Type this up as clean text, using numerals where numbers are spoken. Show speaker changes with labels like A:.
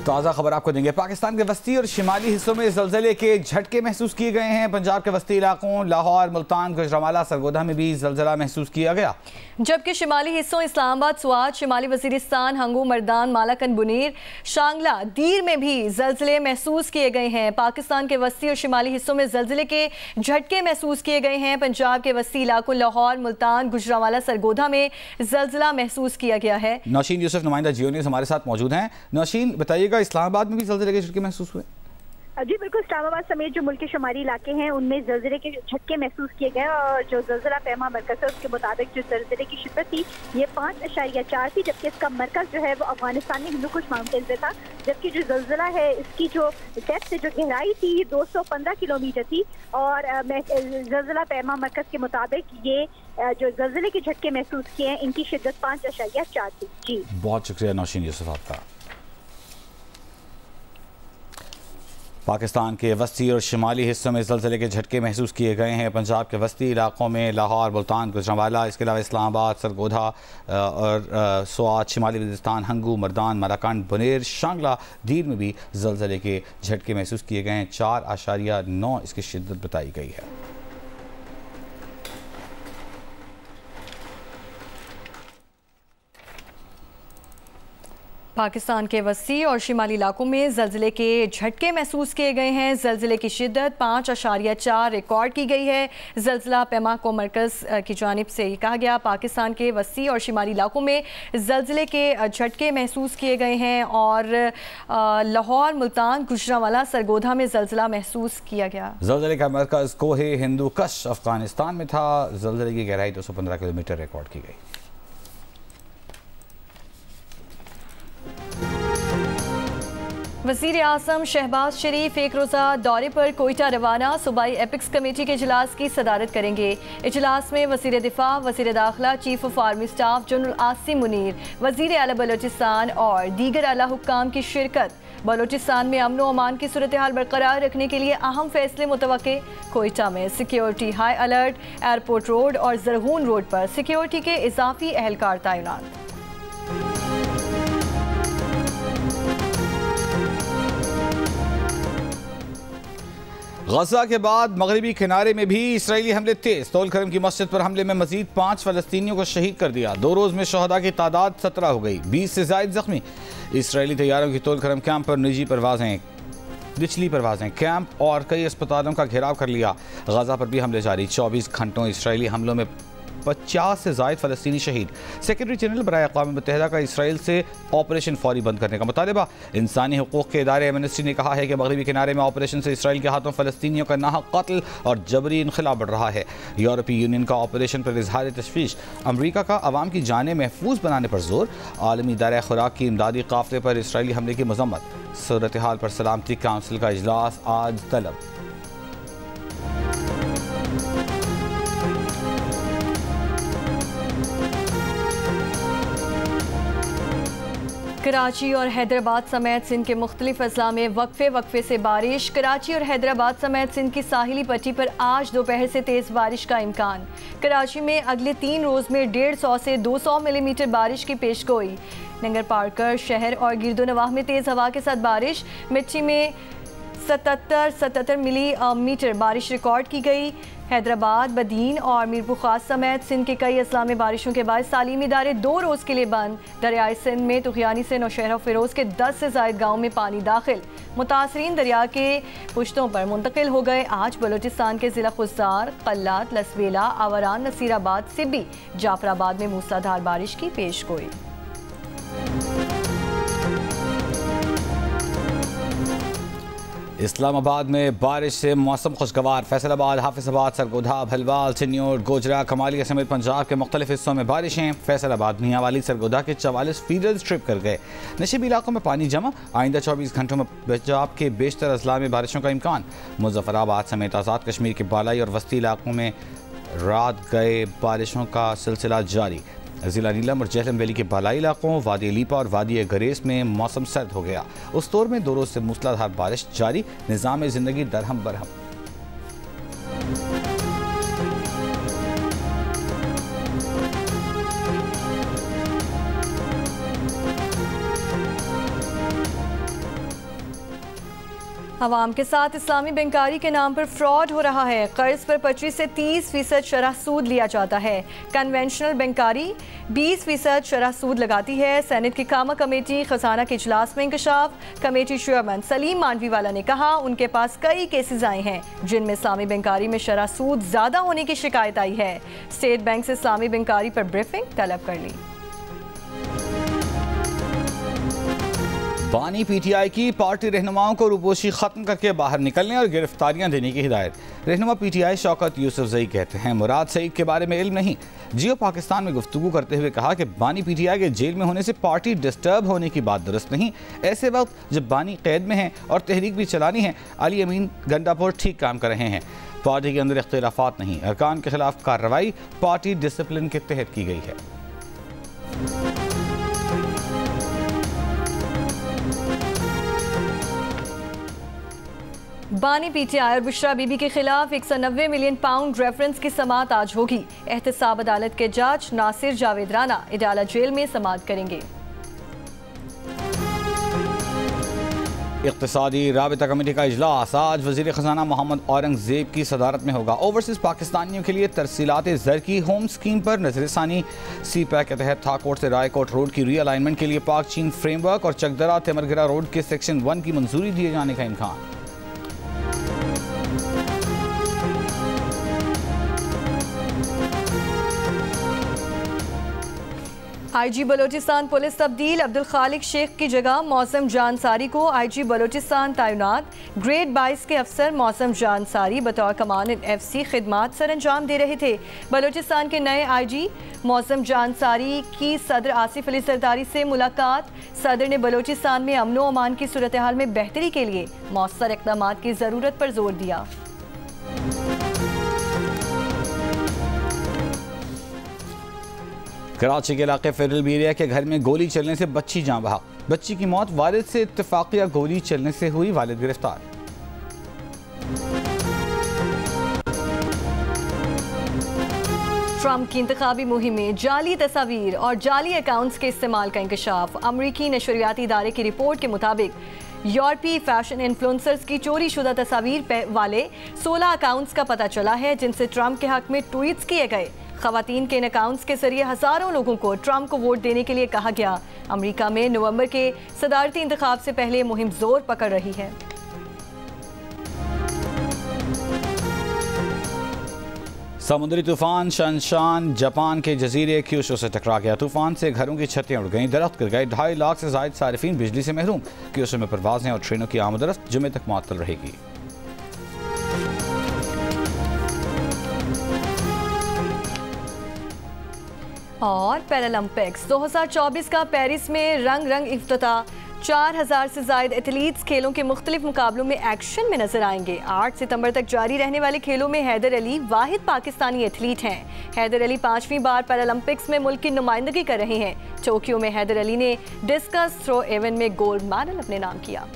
A: ताज़ा खबर आपको देंगे। पाकिस्तान के वस्ती और शिमाली हिस्सों में ज़लज़ले के झटके महसूस किए गए हैं। पंजाब के वस्ती इलाकों लाहौर, मुल्तान, गुजरांवाला, सरगोधा में भी ज़लज़ला महसूस किया गया,
B: जबकि शिमाली हिस्सों इस्लामाबाद, स्वात, शिमाली वजीरिस्तान, हंगू, मर्दान, मालाकन, बुनीर, शांगला, दीर में भी ज़लज़ले महसूस किए गए हैं। पाकिस्तान के वस्ती और शिमाली हिस्सों में ज़लज़ले के झटके महसूस किए गए हैं। पंजाब के वस्ती इलाकों लाहौर, मुल्तान, गुजरांवाला, सरगोधा में ज़लज़ला महसूस किया गया है।
A: नौशीन यूसुफ, नुमाइंदा जियो न्यूज़ हमारे साथ मौजूद हैं। नौशीन, बताइएगा, इस्लामाबाद में भी ज़लज़ले के झटके महसूस हुए?
C: जी बिल्कुल, इस्लामाबाद समेत जो मुल्क के शुमारी इलाके हैं उनमें ज़लज़ले के झटके महसूस किए गए और जो ज़लज़ला पैमा मरकज़ है उसके मुताबिक जो ज़लज़ले की शिद्दत थी ये 5.4 थी, जबकि इसका मरकज़ जो है वो अफगानिस्तान में हिंदू कुश माउंटेन पे था। जबकि जो ज़लज़ला है इसकी जो डेप्थ जो गहराई थी 215 किलोमीटर थी और ज़लज़ला पैमा मरकज़ के मुताबिक ये जो ज़लज़ले के झटके महसूस किए हैं इनकी शिद्दत 5.4 थी। जी
A: बहुत शुक्रिया नौशीन यूसुफ आपका। पाकिस्तान के वस्ती और शिमाली हिस्सों में ज़लज़ले के झटके महसूस किए गए हैं। पंजाब के वस्ती इलाकों में लाहौर, मुल्तान, गुजरांवाला, इसके अलावा इस्लामाबाद, सरगोधा और स्वात, शिमाली वजीरिस्तान, हंगू, मर्दान, मालाकन, बुनीर, शांगला, दीर में भी ज़लज़ले के झटके महसूस किए गए हैं। 4.9 इसकी शिद्दत बताई गई है।
B: पाकिस्तान के वस्ती और शिमाली इलाकों में ज़लज़ले के झटके महसूस किए गए हैं। ज़लज़ले की शिद्दत 5.4 रिकॉर्ड की गई है। ज़लज़ला पैमा को मरकज़ की जानिब से ये कहा गया, पाकिस्तान के वस्ती और शिमाली इलाकों में ज़लज़ले के झटके महसूस किए गए हैं और लाहौर, मुल्तान, गुजरांवाला, सरगोधा में ज़लज़ला महसूस किया गया।
A: ज़लज़ले का मरकज़ कोहे हिंदू कश अफगानिस्तान में था। ज़लज़ले की गहराई 215 किलोमीटर रिकॉर्ड की गई।
B: वज़ीर आज़म शहबाज शरीफ एक रोज़ा दौरे पर कोयटा रवाना, सूबाई एपिक्स कमेटी के इजलास की सदारत करेंगे। इजलास में वज़ीर दिफा, वज़ीर दाखिला, chief of army staff general Asim Munir, वज़ीर आला बलोचिस्तान और दीगर आला हुक्काम की शिरकत। बलोचिस्तान में अमन व अमान की सूरत हाल बरकरार रखने के लिए अहम फैसले मुतवक्के। कोयटा में security high alert, airport road और जरहून रोड पर सिक्योरिटी के इजाफी एहलकार तैनात।
A: गजा के बाद मगरबी किनारे में भी इसराइली हमले तेज। तोल करम की मस्जिद पर हमले में मजीद 5 फलस्तीनियों को शहीद कर दिया। 2 रोज में शहदा की तादाद 17 हो गई, 20 से ज्यादा जख्मी। इसराइली तैयारों की तोल करम कैंप पर निजी परवाजें, निचली परवाजें, कैंप और कई अस्पतालों का घेराव कर लिया। गजा पर भी हमले जारी। 24 घंटों इसराइली हमलों में 50 से ज़ायद फ़लस्तीनी शहीद। सेक्रेटरी जनरल बराए अक़वाम मुत्तहिदा का इसराइल से ऑपरेशन फौरी बंद करने का मुतालबा। इंसानी हुकूक़ के इदारे एमनेस्टी ने कहा है कि मगरबी किनारे में ऑपरेशन से इसराइल के हाथों फ़लस्तीनियों का नाहक कत्ल और जबरी इनखला बढ़ रहा है। यूरोपीय यूनियन का ऑपरेशन पर इजहार तशवीश। अमरीका का अवाम की जानें महफूज बनाने पर जोर। आलमी इदारा खुराक की इमदादी काफ़िले पर इसराइली हमले की मजम्मत। सूरत हाल पर सलामती काउंसिल का इजलास आज तलब।
B: कराची और हैदराबाद समेत सिंध के मुख्तलिफ अजला में वक्फे से बारिश। कराची और हैदराबाद समेत सिंध की साहिली पट्टी पर आज दोपहर से तेज़ बारिश का इम्कान। कराची में अगले 3 रोज़ में 150 से 200 मिलीमीटर बारिश की पेशगोई। नंगर पार्कर शहर और गिरदोनवाह में तेज़ हवा के साथ बारिश। मिर्ची में 77 मिलीमीटर बारिश रिकॉर्ड की गई। हैदराबाद, बदीन और मीरपुर खास समेत सिंध के कई अजला में बारिशों के बाद तालीमी इदारे 2 रोज़ के लिए बंद। दरियाई सिंध में तुगयानी से नौशहरा फिरोज़ के 10 से ज़ायद गाँव में पानी दाखिल। मुतासरीन दरिया के पुश्तों पर मुंतकिल हो गए। आज बलोचिस्तान के ज़िला खुजार, कल्लात, लसवेला, आवारान, नसीराबाद, सिब्बी, जाफराबाद में मूसलाधार बारिश की पेशगोई।
A: इस्लामाबाद में बारिश से मौसम खुशगवार। फैसलाबाद, हाफिजाबाद, सरगोधा, भलवाल, चिन्योर, गोजरा, कमालिया समेत पंजाब के मुख्तलिफ हिस्सों में बारिशें। फैसलाबाद, मियांवाली, सरगोधा के 44 फीडर्स ट्रिप कर गए। नशीबी इलाकों में पानी जमा। आइंदा 24 घंटों में पंजाब के बेशतर अजला में बारिशों का इम्कान। मुजफ्फराबाद समेत आज़ाद कश्मीर के बालाई और वस्ती इलाकों में रात गए बारिशों का सिलसिला जारी। ज़िला नीलम और जहलम वैली के बालाई इलाकों, वादी लीपा और वादी गरेस में मौसम सर्द हो गया। उस दौर में 2 रोज़ से मूसलाधार बारिश जारी। निज़ाम ज़िंदगी दरहम बरहम।
B: अवाम के साथ इस्लामी बैंकारी के नाम पर फ्रॉड हो रहा है। कर्ज पर 25 से 30% शरह सूद लिया जाता है। कन्वेंशनल बैंकारी 20% शरह सूद लगाती है। सेनेट की कामा कमेटी खजाना के इजलास में इंकशाफ। कमेटी चेयरमैन सलीम मांडवीवाला ने कहा उनके पास कई केसेस आए हैं जिनमें इस्लामी बैंकारी में शरह सूद ज्यादा होने की शिकायत आई है। स्टेट बैंक से इस्लामी बैंकारी पर ब्रीफिंग तलब कर ली।
A: बानी पीटीआई की पार्टी रहनुमाओं को रूपोशी खत्म करके बाहर निकलने और गिरफ्तारियां देने की हिदायत। रहनुमा पीटीआई शौकत यूसुफजई कहते हैं मुराद सईद के बारे में इल्म नहीं। जियो पाकिस्तान में गुफ्तगू करते हुए कहा कि बानी पीटीआई के जेल में होने से पार्टी डिस्टर्ब होने की बात दुरुस्त नहीं। ऐसे वक्त जब बानी कैद में है और तहरीक भी चलानी है, अली अमीन गंडापुर ठीक काम कर रहे हैं। पार्टी के अंदर इख्तिलाफात नहीं, अरकान के खिलाफ कार्रवाई पार्टी डिसिप्लिन के तहत की गई है।
B: बानी पीटीआई और बुशरा बीबी के खिलाफ 190 मिलियन पाउंड रेफरेंस की समाअत आज होगी। एहतसाब अदालत के जज नासिर जावेद राना इडाला जेल में समाअत करेंगे।
A: इक़्तिसादी राबिता कमेटी का इजलास आज वज़ीर ख़ज़ाना मोहम्मद औरंगज़ेब की सदारत में होगा। ओवरसीज़ पाकिस्तानियों के लिए तरसीलात ज़र की होम स्कीम पर नज़रसानी। सी पैक के तहत थाकोट से रायकोट रोड की रीअलाइनमेंट के लिए पाक चीन फ्रेमवर्क और चकदरा तेमरगिरा रोड के सेक्शन 1 की मंजूरी दिए जाने का इम्कान।
B: आईजी बलोचिस्तान पुलिस तब्दील। अब्दुल खालिक शेख की जगह मौसम जानसारी को आईजी बलोचिस्तान तैनात। ग्रेड 22 के अफसर मौसम जानसारी बतौर कमांडेंट FC खिदमात सर अंजाम दे रहे थे। बलोचिस्तान के नए आईजी मौसम जानसारी की सदर आसिफ अली सरदारी से मुलाकात। सदर ने बलोचिस्तान में अमनो अमान की सूरत हाल में बेहतरी के लिए मौसर इक़दामात की ज़रूरत पर जोर दिया।
A: कराची के इलाके फेडरल एरिया के घर में गोली चलने से बच्ची जान बहा। बच्ची की मौत वालिद से इत्तेफाकिया गोली चलने से हुई, वालिद गिरफ्तार।
B: ट्रंप की इंतखाबी मुहिम में जाली तस्वीर और जाली अकाउंट्स के इस्तेमाल का इंकशाफ। अमरीकी नशरियाती इदारे की रिपोर्ट के मुताबिक यूरोपीय फैशन इन्फ्लुएंसर्स की चोरी शुदा तस्वीर वाले 16 अकाउंट्स का पता चला है जिनसे ट्रंप के हक में ट्वीट्स किए गए। खवातीन के इन अकाउंट्स के जरिए हजारों लोगों को ट्रंप को वोट देने के लिए कहा गया। अमेरिका में नवंबर के सदारती इंतखाब से पहले मुहिम जोर पकड़ रही है।
A: समुद्री तूफान शनशान जापान के जजीरे क्यूशू से टकरा गया। तूफान से घरों की छतें उड़ गईं, दरख्त गिर गए। 2.5 लाख से ज्यादा सारिफीन बिजली से महरूम। क्यूशू में परवाजें और ट्रेनों की आमदरफ्त जुमे तक मुअत्तल रहेगी।
B: और पैरालंपिक्स 2024 का पेरिस में रंग रंग इफ्तिताह। 4000 से ज्यादा एथलीट्स खेलों के मुख्तलिफ मुकाबलों में एक्शन में नजर आएंगे। 8 सितंबर तक जारी रहने वाले खेलों में हैदर अली वाहिद पाकिस्तानी एथलीट हैं। हैदर अली 5वीं बार पैरालंपिक्स में मुल्क की नुमाइंदगी कर रहे हैं। टोक्यो में हैदर अली ने डिस्कस थ्रो इवेंट में गोल्ड मेडल अपने नाम किया।